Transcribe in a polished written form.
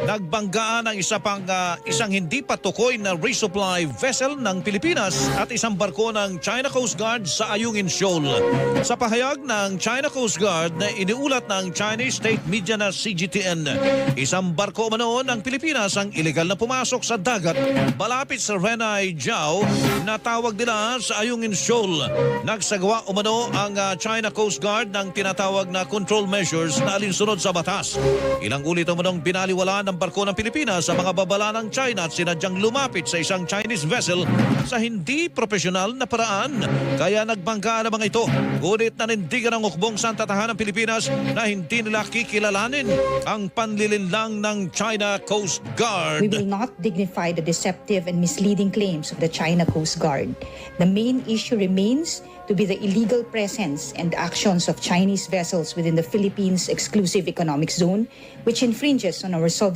Nagbanggaan ang isang hindi patukoy na resupply vessel ng Pilipinas at isang barko ng China Coast Guard sa Ayungin Shoal. Sa pahayag ng China Coast Guard na iniulat ng Chinese state media na CGTN, isang barko umano ng Pilipinas ang illegal na pumasok sa dagat malapit sa Renai Jiao na tawag nila sa Ayungin Shoal. Nagsagawa umano ang China Coast Guard ng tinatawag na control measures na alinsunod sa batas. Ilang ulit umanong binaliwala ng barko ng Pilipinas sa mga babala ng China at sinadyang lumapit sa isang Chinese vessel sa hindi profesional na paraan. Kaya nagbangga ang mga ito. Ngunit nanindigan ng hukbong santatahan ng Pilipinas na hindi nila kikilalanin ang panlilinlang ng China Coast Guard. We will not dignify the deceptive and misleading claims of the China Coast Guard. The main issue remains to be the illegal presence and actions of Chinese vessels within the Philippines exclusive economic zone, which infringes on our sovereignty